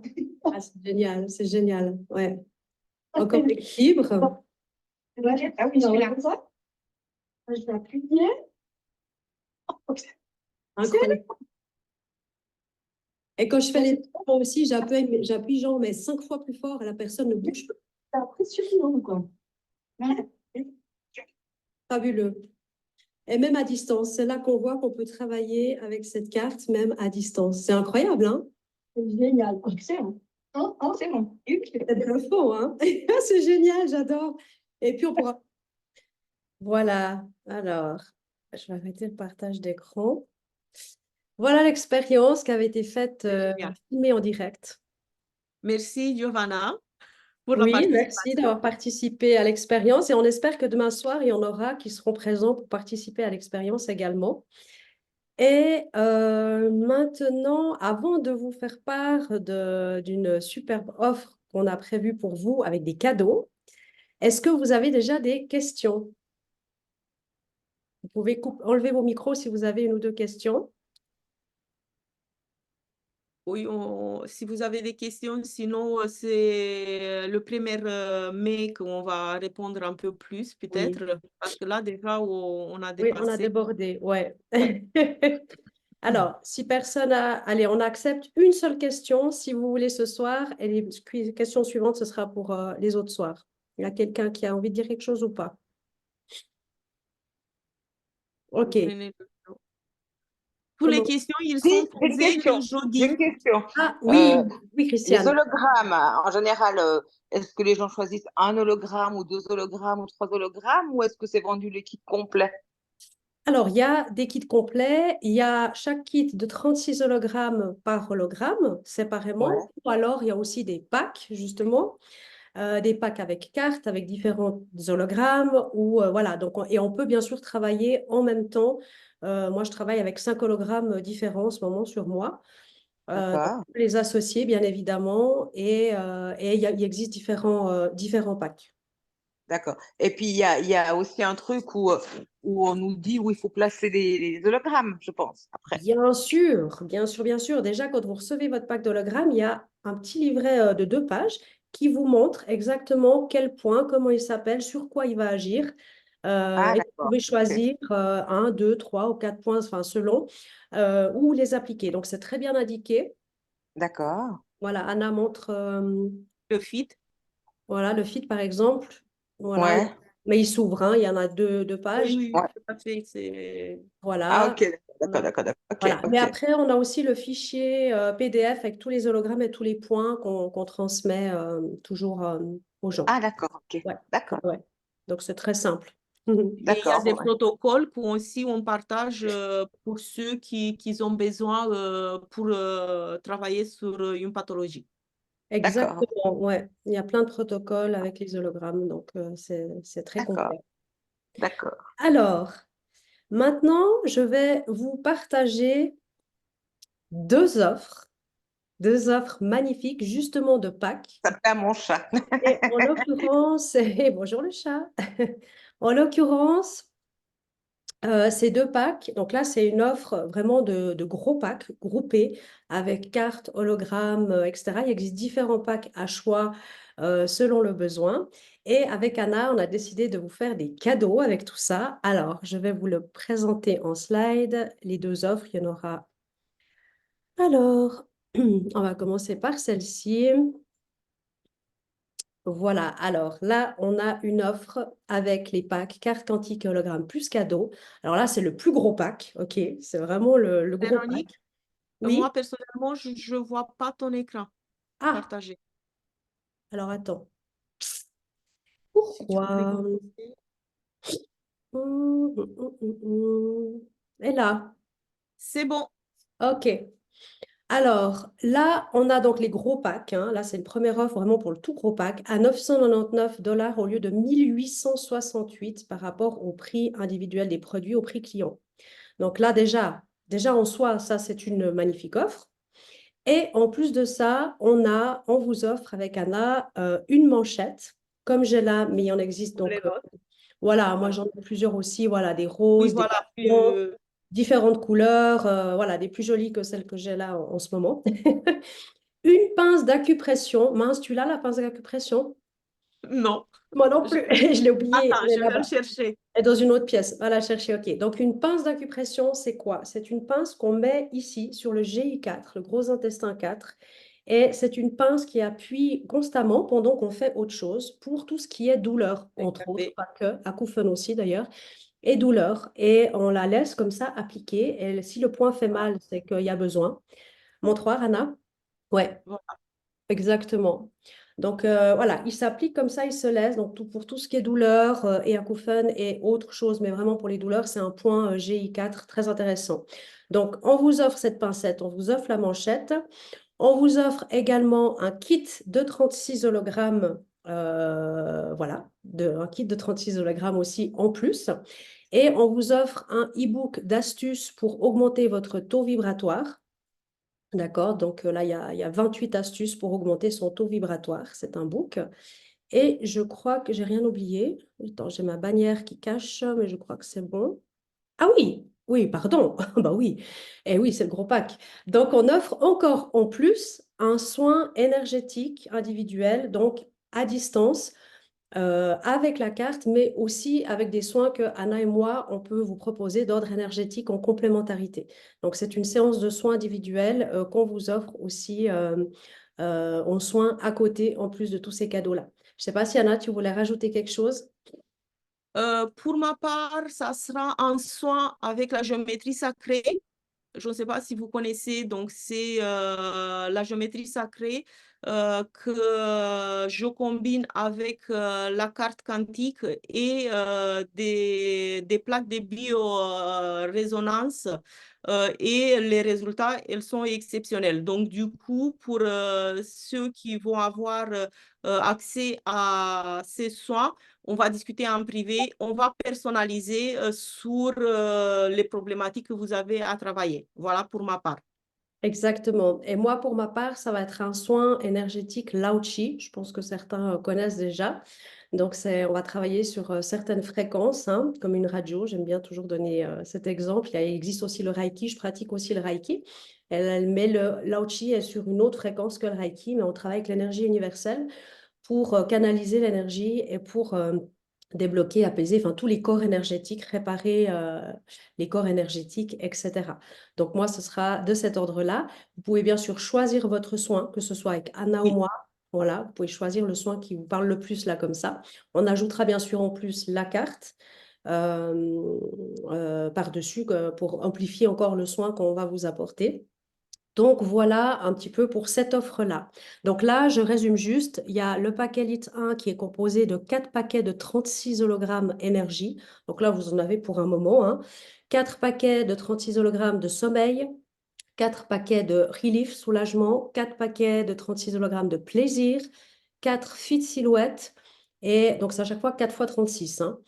c'est génial, c'est génial. Ouais. Encore l'équilibre. Ah oui, je vais comme ça. Je vais appuyer. Incroyable. Et quand je fais les moi aussi, j'appuie genre, mais 5 fois plus fort et la personne ne bouge pas. C'est impressionnant, quoi. Fabuleux. Et même à distance, c'est là qu'on voit qu'on peut travailler avec cette carte, même à distance. C'est incroyable, hein? C'est génial. Excellent. Oh, oh, c'est bon. C'est de l'info, hein? C'est génial, j'adore. Et puis, on pourra... Voilà. Alors, je vais arrêter le partage d'écran. Voilà l'expérience qui avait été faite, Génial. filmée en direct. Merci, Giovanna, pour la Oui, merci participation. d'avoir participé à l'expérience et on espère que demain soir, il y en aura qui seront présents pour participer à l'expérience également. Et maintenant, avant de vous faire part d'une superbe offre qu'on a prévue pour vous avec des cadeaux, est-ce que vous avez déjà des questions? Vous pouvez enlever vos micros si vous avez une ou deux questions. Oui, si vous avez des questions, sinon c'est le 1er mai qu'on va répondre un peu plus, Oui, peut-être, parce que là, déjà, on a oui, on a dépassé. débordé, ouais. Alors, si personne a... Allez, on accepte une seule question si vous voulez ce soir et les questions suivantes, ce sera pour les autres soirs. Il y a quelqu'un qui a envie de dire quelque chose ou pas? Ok. Prenez le temps. Toutes les Comment? questions, ils Si, sont j'ai une posées question. le J'ai jeudi. une question. Ah oui, oui, Les Christiane. hologrammes, en général, est-ce que les gens choisissent un hologramme ou 2 hologrammes ou 3 hologrammes ou est-ce que c'est vendu le kit complet? Alors, il y a des kits complets. Il y a chaque kit de 36 hologrammes par hologramme, séparément. Ouais. Ou alors, il y a aussi des packs, justement. Des packs avec cartes, avec différents hologrammes. Ou, voilà. Donc, et on peut bien sûr travailler en même temps. Moi, je travaille avec 5 hologrammes différents en ce moment sur moi. Donc, D'accord, on peut les associer, bien évidemment. Et il existe différents packs. d'accord. Et puis, il y a aussi un truc où on nous dit où il faut placer les hologrammes, je pense, après. Bien sûr, bien sûr, bien sûr. Déjà, quand vous recevez votre pack d'hologrammes, il y a un petit livret de 2 pages qui vous montre exactement quel point, comment il s'appelle, sur quoi il va agir. Ah, Et vous d'accord. pouvez Ok. choisir 1, 2, 3 ou 4 points, enfin selon, où les appliquer. Donc, c'est très bien indiqué. D'accord. Voilà, Anna montre Le fit. voilà, le feed, par exemple. Voilà, Ouais. mais il s'ouvre, hein, il y en a deux Oui, pages. oui, oui, Ouais. tout à fait. C'est... Ah, Voilà. ok. D'accord, d'accord, d'accord. Ok, Voilà. Mais ok. après, on a aussi le fichier PDF avec tous les hologrammes et tous les points qu'on transmet toujours aux gens. Ah, d'accord, ok. Ouais. D'accord, Ouais. Donc, c'est très simple. Et il y a d'accord. des Ouais. protocoles qu'on aussi on partage pour ceux qui ont besoin pour travailler sur une pathologie. D'accord, Exactement, ouais. Il y a plein de protocoles avec les hologrammes, donc c'est très d'accord, complet. d'accord. Alors, maintenant, je vais vous partager deux offres, 2 offres magnifiques, justement de Pâques. Ça plaît à mon chat. Et en l'occurrence, et bonjour le chat. En l'occurrence, ces 2 packs, donc là, c'est une offre vraiment de gros packs groupés avec cartes, hologrammes, etc. Il existe différents packs à choix selon le besoin. Et avec Anna, on a décidé de vous faire des cadeaux avec tout ça. Alors, je vais vous le présenter en slide. Les 2 offres, il y en aura. Alors, on va commencer par celle-ci. Voilà, alors là, on a une offre avec les packs carte quantique et hologramme plus cadeau. Alors là, c'est le plus gros pack, ok? C'est vraiment le gros pack. Véronique, moi Oui? personnellement, je ne vois pas ton écran Ah, partagé. alors attends. Si tu pouvais Pourquoi? composer. Et là, C'est bon. ok. Alors, là, on a donc les gros packs, hein. Là, c'est une première offre vraiment pour le tout gros pack à 999 $ au lieu de 1868 par rapport au prix individuel des produits, au prix client. Donc là, déjà en soi, ça, c'est une magnifique offre. Et en plus de ça, on vous offre avec Anna une manchette, comme j'ai là, mais il en existe Comme les donc, nôtres. voilà, moi Voilà. j'en ai plusieurs aussi, voilà, des Oui, roses, des voilà. papillons, différentes couleurs, voilà, des plus jolies que celles que j'ai là en ce moment. Une pince d'acupression. Mince, tu l'as la pince d'acupression? Non. Moi non Je- plus, je l'ai oubliée, Attends, elle est je vais le là-bas. chercher. Elle est dans une autre pièce. Va la chercher, ok. Donc une pince d'acupression, c'est quoi? C'est une pince qu'on met ici sur le GI4, le gros intestin 4. Et c'est une pince qui appuie constamment pendant qu'on fait autre chose pour tout ce qui est douleur, entre autres, Regardez. pas que, acouphènes aussi d'ailleurs, et douleur. Et on la laisse comme ça appliquer. Et si le point fait mal, c'est qu'il y a besoin. Montre-moi, Anna. Ouais. Voilà. Exactement. Donc voilà, il s'applique comme ça, il se laisse. Donc pour tout ce qui est douleur et acouphènes et autre chose, mais vraiment pour les douleurs, c'est un point GI4 très intéressant. Donc on vous offre cette pincette, on vous offre la manchette, on vous offre également un kit de 36 hologrammes, voilà, un kit de 36 hologrammes aussi en plus. Et on vous offre un e-book d'astuces pour augmenter votre taux vibratoire. D'accord, donc là, il y a 28 astuces pour augmenter son taux vibratoire. C'est un book. Et je crois que j'ai rien oublié. Attends, j'ai ma bannière qui cache, mais je crois que c'est bon. Ah oui, oui, pardon. Bah oui. Et oui, c'est le gros pack. Donc, on offre encore en plus un soin énergétique individuel, donc à distance, avec la carte, mais aussi avec des soins que Anna et moi, on peut vous proposer d'ordre énergétique en complémentarité. Donc, c'est une séance de soins individuels qu'on vous offre aussi en soins à côté, en plus de tous ces cadeaux-là. Je ne sais pas si Anna, tu voulais rajouter quelque chose? Pour ma part, ça sera un soin avec la géométrie sacrée. Je ne sais pas si vous connaissez, donc c'est la géométrie sacrée que je combine avec la carte quantique et des plaques de biorésonance et les résultats, ils sont exceptionnels. Donc du coup, pour ceux qui vont avoir accès à ces soins, on va discuter en privé, on va personnaliser sur les problématiques que vous avez à travailler. Voilà pour ma part. Exactement. Et moi, pour ma part, ça va être un soin énergétique Lao Chi. Je pense que certains connaissent déjà. Donc, on va travailler sur certaines fréquences, hein, comme une radio. J'aime bien toujours donner cet exemple. Il existe aussi le Reiki. Je pratique aussi le Reiki. Elle met le Lao Chi est sur une autre fréquence que le Reiki, mais on travaille avec l'énergie universelle pour canaliser l'énergie et pour débloquer, apaiser, enfin tous les corps énergétiques, réparer les corps énergétiques, etc. Donc moi, ce sera de cet ordre-là. Vous pouvez bien sûr choisir votre soin, que ce soit avec Anna ou Oui, moi. Voilà, vous pouvez choisir le soin qui vous parle le plus là comme ça. On ajoutera bien sûr en plus la carte par-dessus pour amplifier encore le soin qu'on va vous apporter. Donc voilà un petit peu pour cette offre-là. Donc là, je résume juste, il y a le paquet Elite 1 qui est composé de 4 paquets de 36 hologrammes énergie. Donc là, vous en avez pour un moment, hein. 4 paquets de 36 hologrammes de sommeil, 4 paquets de relief, soulagement, 4 paquets de 36 hologrammes de plaisir, 4 fit silhouettes, et donc c'est à chaque fois 4 fois 36, hein.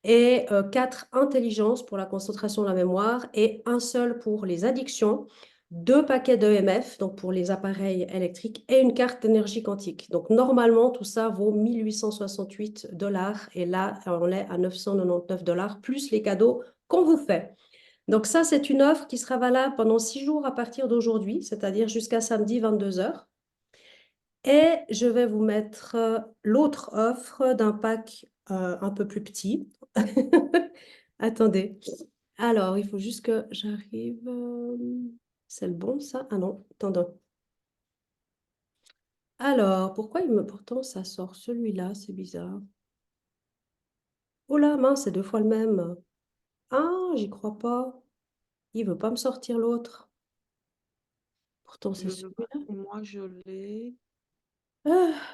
Et 4 intelligences pour la concentration de la mémoire, et un seul pour les addictions, 2 paquets d'EMF, donc pour les appareils électriques, et une carte d'énergie quantique. Donc normalement, tout ça vaut 1868 $, et là, on est à 999 $, plus les cadeaux qu'on vous fait. Donc ça, c'est une offre qui sera valable pendant 6 jours à partir d'aujourd'hui, c'est-à-dire jusqu'à samedi 22 heures. Et je vais vous mettre l'autre offre d'un pack un peu plus petit. Attendez. Alors, il faut juste que j'arrive. C'est le bon, ça? Ah non, attendez. Alors, pourquoi pourtant ça sort celui-là? C'est bizarre. Oh là, mince, c'est 2 fois le même. Ah, j'y crois pas. Il veut pas me sortir l'autre. Pourtant, c'est je veux voir celui-là. si moi je l'ai.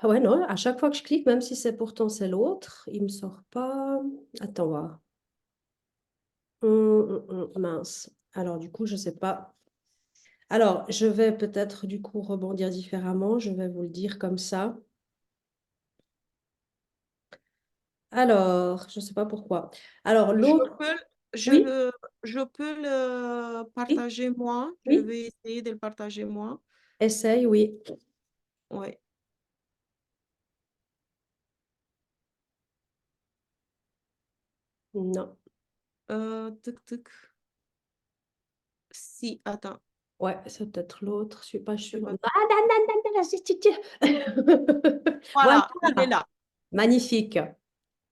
Ouais, non, à chaque fois que je clique, même si c'est pourtant c'est l'autre, il me sort pas. Attends, voir. Mince. Alors, du coup, je sais pas. Alors, je vais peut-être du coup rebondir différemment. Je vais vous le dire comme ça. Alors, je ne sais pas pourquoi. Alors, Je l'autre, peux, oui, je peux le oui, partager moi. Je oui, vais essayer de le partager moi. essaye, oui. Ouais. Non. Tuk, tuk. Si, attends. Ouais, c'est peut-être l'autre. Je suis pas C'est sûre. pas- Ah, non, non, non, non, Voilà, Voilà, il est là. magnifique.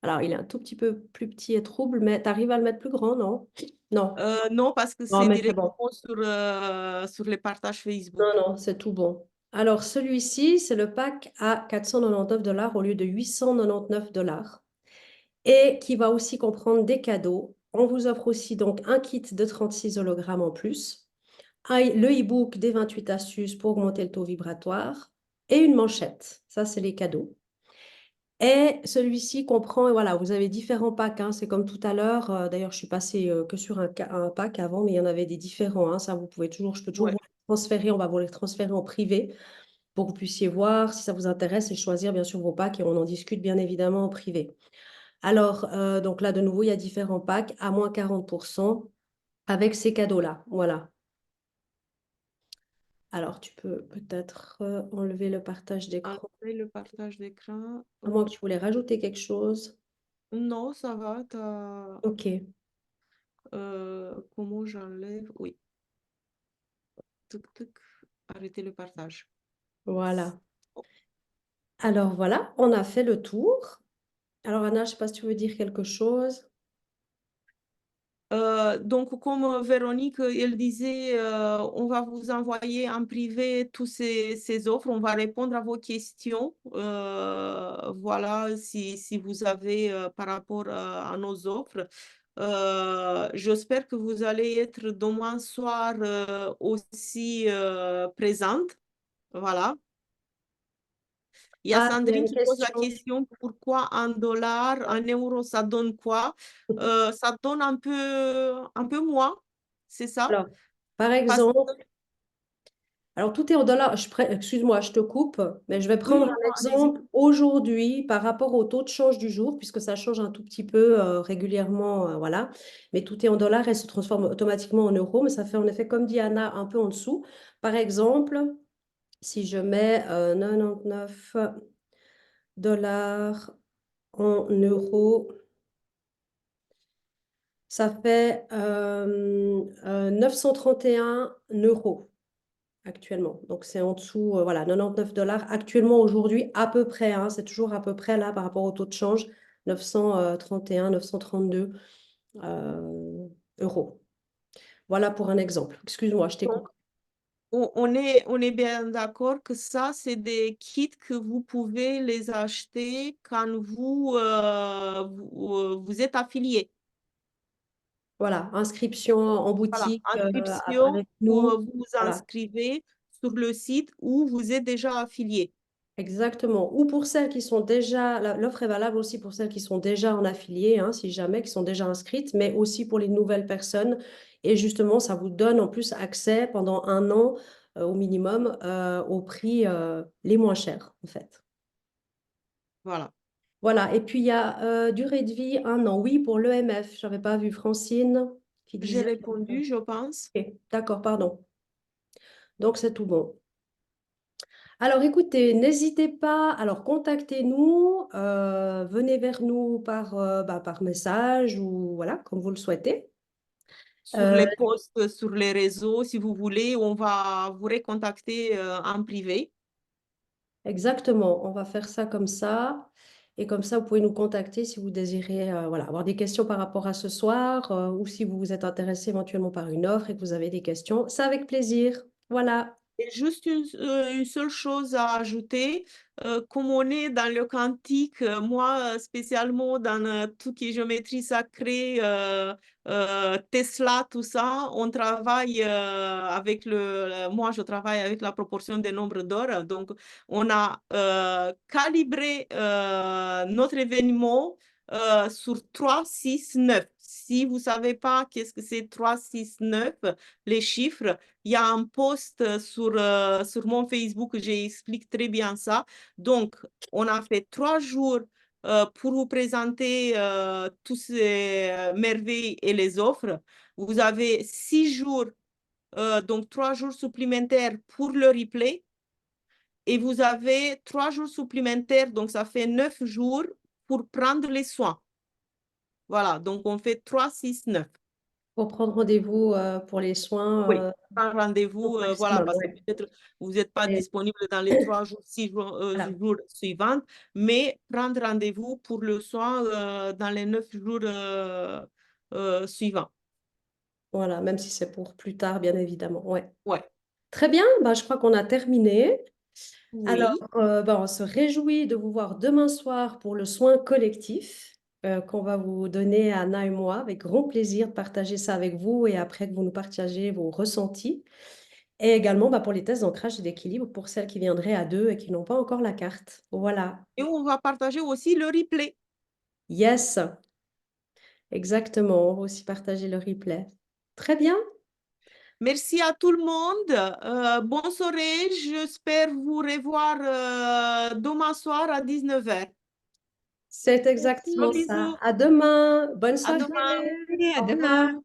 Alors, il est un tout petit peu plus petit et trouble, mais tu arrives à le mettre plus grand, non? Non, Non, parce que non, c'est mais c'est bon. directement sur les partages Non, Facebook. non, c'est tout bon. Alors, celui-ci, c'est le pack à 499 $ au lieu de 899 $ et qui va aussi comprendre des cadeaux. On vous offre aussi donc un kit de 36 hologrammes en plus, le e-book des 28 astuces pour augmenter le taux vibratoire et une manchette. Ça, c'est les cadeaux. Et celui-ci comprend, et voilà, vous avez différents packs, hein, c'est comme tout à l'heure. D'ailleurs, je suis passée que sur un pack avant, mais il y en avait des différents, hein, ça, vous pouvez toujours, je peux toujours Ouais. vous les transférer, on va vous les transférer en privé pour que vous puissiez voir si ça vous intéresse et choisir bien sûr vos packs et on en discute bien évidemment en privé. Alors, donc là, de nouveau, il y a différents packs à moins 40% avec ces cadeaux-là. Voilà. Alors, tu peux peut-être enlever le partage d'écran, Enlever le partage d'écran. à moins que tu voulais rajouter quelque chose. Non, ça va. Ok, Comment j'enlève? Oui. Tuk, tuk. Arrêter le partage. voilà. Alors voilà, on a fait le tour. Alors Anna, je ne sais pas si tu veux dire quelque chose. Donc, comme Véronique, elle disait, on va vous envoyer en privé tous ces offres, on va répondre à vos questions. Voilà, si vous avez par rapport à nos offres. J'espère que vous allez être demain soir aussi présente. Voilà. Il y a Ah, il y a Sandrine une qui pose la question. question, pourquoi un dollar, un euro, ça donne quoi? Ça donne un peu moins, c'est ça? Alors, par Parce que, exemple, alors tout est en dollars. Excuse-moi, je te coupe, mais je vais oui, prendre non, un allez-y. exemple aujourd'hui par rapport au taux de change du jour, puisque ça change un tout petit peu régulièrement, voilà. Mais tout est en dollars et se transforme automatiquement en euros, mais ça fait en effet, comme dit Anna, un peu en dessous. Par exemple, si je mets 99 $ en euros, ça fait 931 € actuellement. Donc, c'est en dessous, voilà, 99 $ actuellement aujourd'hui, à peu près, hein, c'est toujours à peu près là par rapport au taux de change, 931, 932 euros. Voilà pour un exemple. Excuse-moi, je t'ai Donc, coupé. on est bien d'accord que ça, c'est des kits que vous pouvez les acheter quand vous êtes affilié. Voilà, inscription en Voilà, boutique inscription, avec nous. vous vous Voilà. inscrivez sur le site où vous êtes déjà affilié. Exactement. Ou pour celles qui sont déjà, l'offre est valable aussi pour celles qui sont déjà en affilié, hein, si jamais, qui sont déjà inscrites, mais aussi pour les nouvelles personnes. Et justement, ça vous donne en plus accès pendant un an au minimum aux prix les moins chers, en fait. Voilà. Voilà. Et puis, il y a durée de vie, un an. Oui, pour l'EMF. Je n'avais pas vu Francine qui J'ai disait. répondu, je pense. Ok, d'accord, pardon. Donc, c'est tout bon. Alors écoutez, n'hésitez pas, alors contactez-nous, venez vers nous par message ou voilà, comme vous le souhaitez. Sur Euh, les posts, sur les réseaux, si vous voulez, on va vous recontacter en privé. Exactement, on va faire ça comme ça. Et comme ça, vous pouvez nous contacter si vous désirez voilà, avoir des questions par rapport à ce soir ou si vous vous êtes intéressé éventuellement par une offre et que vous avez des questions. C'est avec plaisir. Voilà. Et juste une seule chose à ajouter, comme on est dans le quantique, moi spécialement dans tout qui est géométrie sacrée, Tesla, tout ça, on travaille avec moi je travaille avec la proportion des nombres d'or, donc on a calibré notre événement sur 3, 6, 9. Si vous ne savez pas qu'est-ce que c'est 3, 6, 9, les chiffres, il y a un post sur mon Facebook, j'explique très bien ça. Donc, on a fait 3 jours pour vous présenter toutes ces merveilles et les offres. Vous avez 6 jours, donc 3 jours supplémentaires pour le replay. Et vous avez 3 jours supplémentaires, donc ça fait 9 jours pour prendre les soins. Voilà, donc on fait 3, 6, 9. Pour prendre rendez-vous pour les soins Oui, prendre rendez-vous, au voilà, maximum, parce que ouais. peut-être vous n'êtes pas Et disponible dans les 3 jours, 6 jours, voilà. jours suivants, mais prendre rendez-vous pour le soin dans les 9 jours suivants. Voilà, même si c'est pour plus tard, bien évidemment. Ouais. Ouais, Très bien, bah, je crois qu'on a terminé. Alors, oui. bah, on se réjouit de vous voir demain soir pour le soin collectif qu'on va vous donner, Anna et moi, avec grand plaisir de partager ça avec vous et après que vous nous partagez vos ressentis. Et également bah, pour les tests d'ancrage et d'équilibre pour celles qui viendraient à deux et qui n'ont pas encore la carte. Voilà. Et on va partager aussi le replay. Yes, exactement. On va aussi partager le replay. Très bien. Merci à tout le monde. Bonne soirée. J'espère vous revoir demain soir à 19h. C'est Gros exactement ça. bisous. À demain. Bonne À soirée. demain. Allez, à Au demain. revoir.